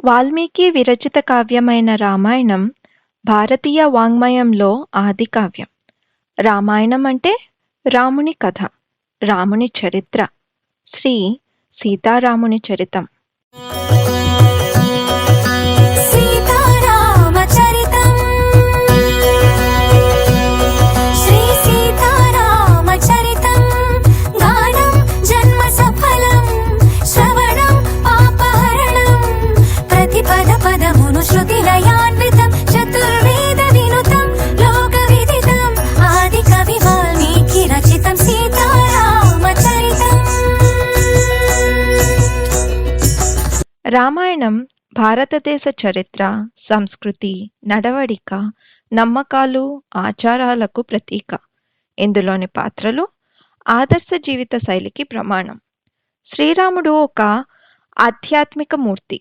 వాల్మీకి విరచిత కావ్యమైన రామాయణం భారతీయ వాంగ్మయంలో ఆది కావ్యం. రామాయణం అంటే రాముని కథ, రాముని చరిత్ర, శ్రీ సీతారాముని చరితం. రామాయణం భారతదేశ చరిత్ర, సంస్కృతి, నడవడిక, నమ్మకాలు, ఆచారాలకు ప్రతీక. ఇందులోని పాత్రలు ఆదర్శ జీవిత శైలికి ప్రమాణం. శ్రీరాముడు ఒక ఆధ్యాత్మిక మూర్తి.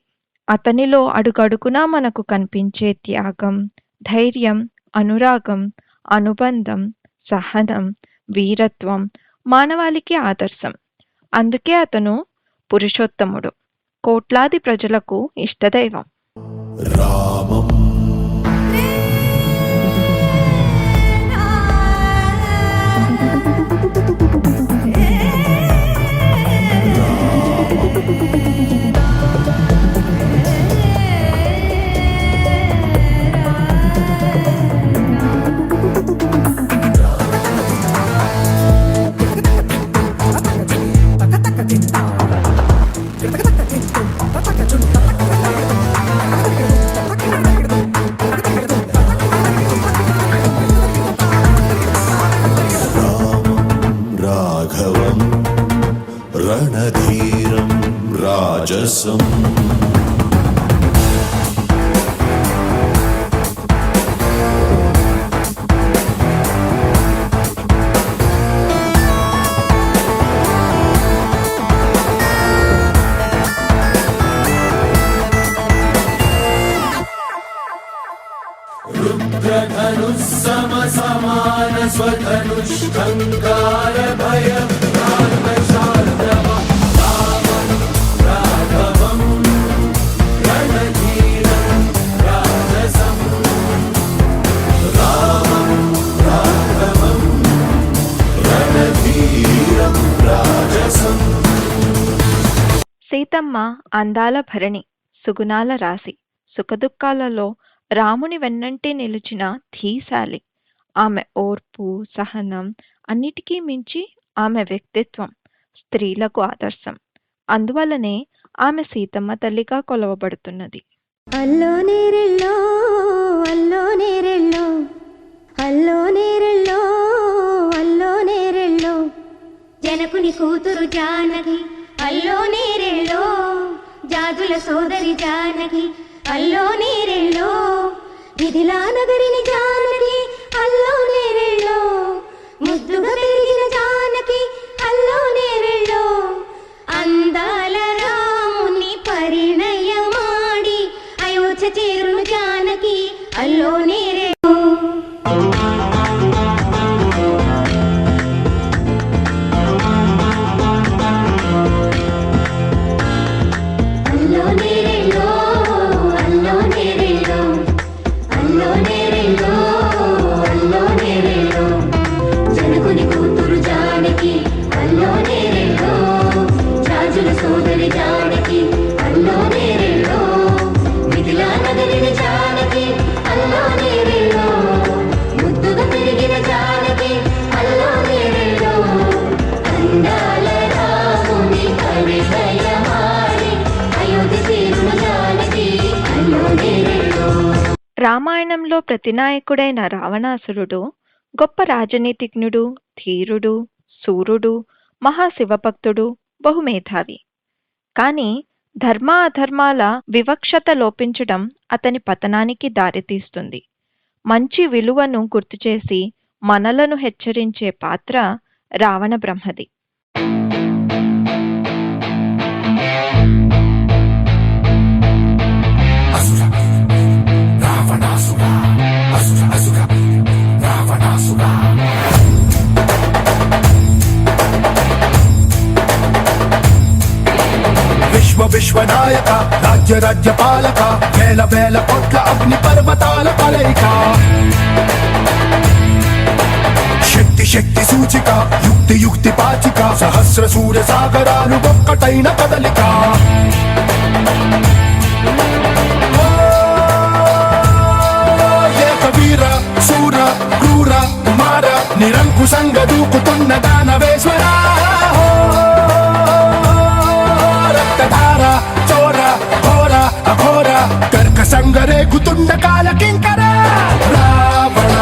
అతనిలో అడుగడుగునా మనకు కనిపించే త్యాగం, ధైర్యం, అనురాగం, అనుబంధం, సహనం, వీరత్వం మానవాళికి ఆదర్శం. అందుకే అతను పురుషోత్తముడు, కోట్లాది ప్రజలకు ఇష్టదైవం. రామం రణధీరం రాజసం రుద్రధనుస్సమ సమాన స్వధనుష్కంకార భయం సీతమ్మ అందాల భరణి, సుగుణాల రాశి. సుఖదుఖాలలో రాముని వెన్నంటి నిలిచిన ధీశాలి. ఆమె ఓర్పు, సహనం, అన్నిటికీ మించి ఆమె వ్యక్తిత్వం స్త్రీలకు ఆదర్శం. అందువలనే ఆమె సీతమ్మ తల్లిగా కొలవబడుతున్నది. అల్లో నేరెళ్ళో అల్లో నేరెళ్ళో అల్లో నేరెళ్ళో అల్లో నేరెళ్ళో జనకుని కూతురు జానకి అల్లో నేరెళ్ళో జాదుల సోదరి జానకి అల్లో నేరెళ్ళో మిథిలా నగరిని జానకి అల్లో నేరెళ్ళో ముద్దుగా పెరిగిన జానకి అల్లో నేరెళ్ళో అందాల రాముని పరిణయమాడి అయోధ్య చేరును జానకి అల్లో నేరెళ్ళో. రామాయణంలో ప్రతినాయకుడైన రావణాసురుడు గొప్ప రాజనీతిజ్ఞుడు, ధీరుడు, సూర్యుడు, మహాశివభక్తుడు, బహుమేధావి. కానీ ధర్మ అధర్మాల వివక్షత లోపించడం అతని పతనానికి దారితీస్తుంది. మంచి విలువను గుర్తుచేసి మనలను హెచ్చరించే పాత్ర రావణ బ్రహ్మది. విశ్వనాయక రాజ్య రాజ్య పాలక వేల వేల కోట్ల అగ్ని పర్వతాల కలయిక శక్తి శక్తి సూచిక యుక్తి యుక్తి పాచిక సహస్ర సూర్య సాగరాలు ఒక్కటైన కదలిక ఏకవీర శూర క్రూర కుమార నిరంకుశంగా దూకుతున్న దానవేశ్వర రక్తధార చోర ఘోర అఘోర కర్కసంగరేగుతుండ కాల కింకర రావణ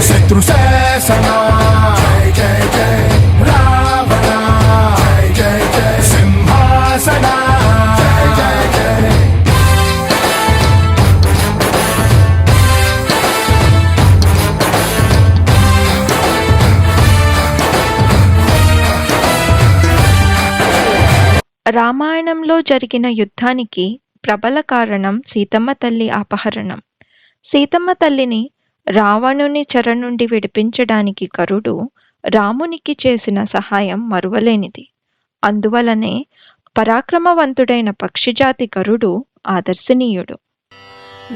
శత్రు శాసన రావణ సింహాసన రామాయణంలో జరిగిన యుద్ధానికి ప్రబల కారణం సీతమ్మ తల్లి అపహరణం. సీతమ్మ తల్లిని రావణుని చెర నుండి విడిపించడానికి కరుడు రామునికి చేసిన సహాయం మరువలేనిది. అందువలనే పరాక్రమవంతుడైన పక్షిజాతి గరుడు ఆదర్శనీయుడు.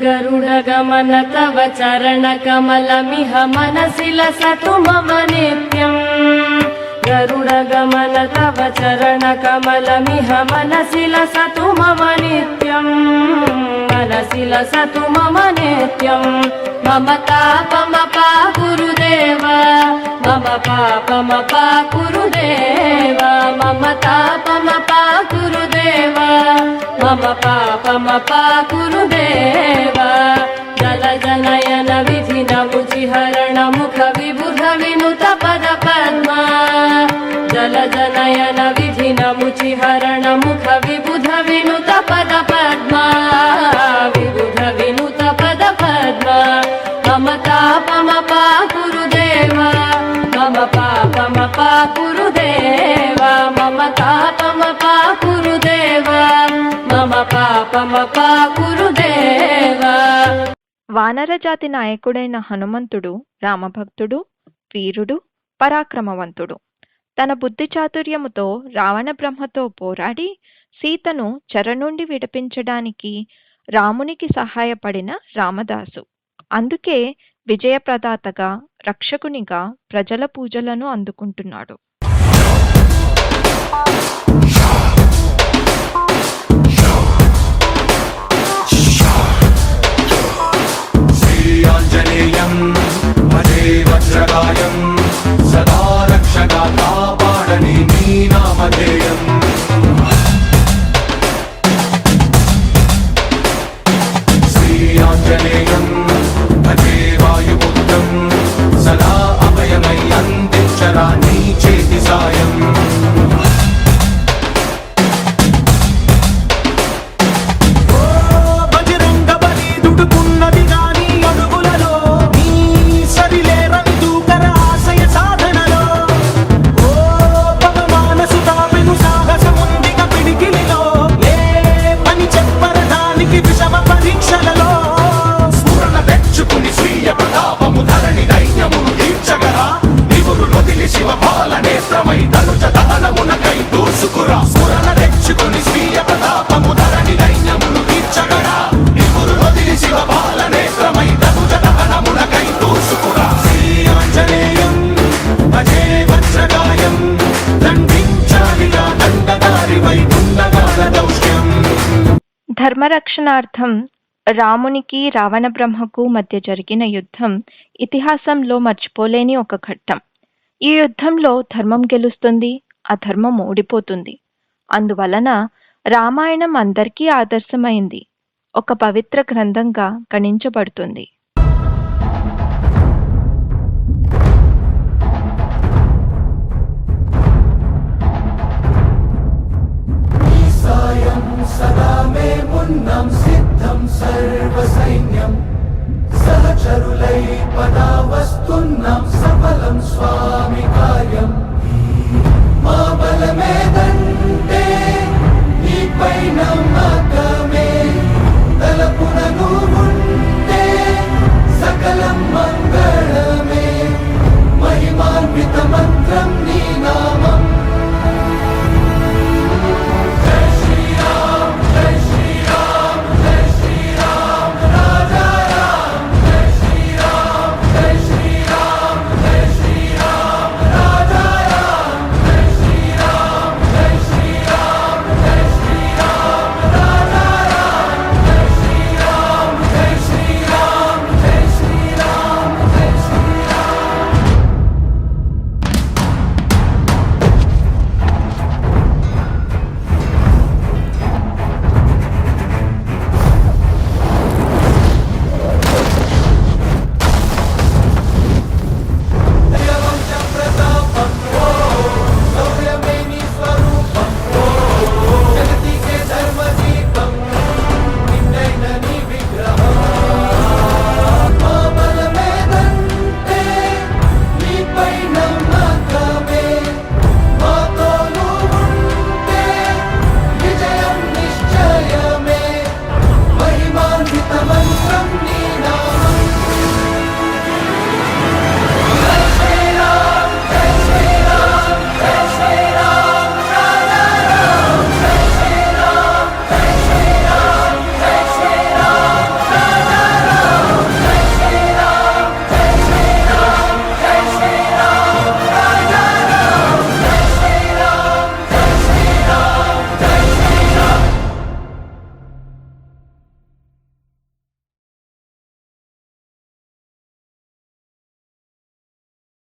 గరుడ గమన తవ చరణ కమలమిహ మనసి లసతు మమ నిత్యం. గరుడ గమన తవ చరణ కమలమిహ మనసి లసతు మమ నిత్యం. మనసి లసతు మమ నిత్యం. మమ తాపమపా గురుదేవ మమ పాపమపా గురుదేవ. మమ తాపమపా గురుదేవ మమ పాపమపా గురుదేవ. జల జనయన విధి నముచిహరణ ముఖ విబుధ వినుత పద పద్మ. జల జనయన విధి నముచిహరణ ముఖ విబుధ వినుత పద పద్మ. విబుధ వినుత పద పద్మ. మమ తాపమపా గురుదేవ మమ పాపమపా గురుదేవ. మమ తాపమపా గురుదేవ మమ పాపమపా గురుదేవ. వానరజాతి నాయకుడైన హనుమంతుడు రామభక్తుడు, వీరుడు, పరాక్రమవంతుడు. తన బుద్ధి చాతుర్యముతో రావణ బ్రహ్మతో పోరాడి సీతను చెర నుండి విడిపించడానికి రామునికి సహాయపడిన రామదాసు. అందుకే విజయప్రదాతగా, రక్షకునిగా ప్రజల పూజలను అందుకుంటున్నాడు. శ్రీయాంజనేయం భజే వజ్రగాయం సదా రక్షగా కాపాడని నీ నామధేయం. శ్రీయాంజనేయం భజే వాయుపుత్రం సదా అభయమై అందించరా నీ చేతి సాయం. ధర్మరక్షణార్థం రామునికి రావణ బ్రహ్మకు మధ్య జరిగిన యుద్ధం ఇతిహాసంలో మర్చిపోలేని ఒక ఘట్టం. ఈ యుద్ధంలో ధర్మం గెలుస్తుంది, అధర్మం ఓడిపోతుంది. అందువలన రామాయణం అందరికీ ఆదర్శమైంది, ఒక పవిత్ర గ్రంథంగా గణించబడుతుంది. సదా మే మున్నం సిద్ధం సర్వసైన్యం సహచరులై పదా వస్తున్నం సఫలం స్వామి కార్యం. మా బలమేదంటే నీపై నమ్మకం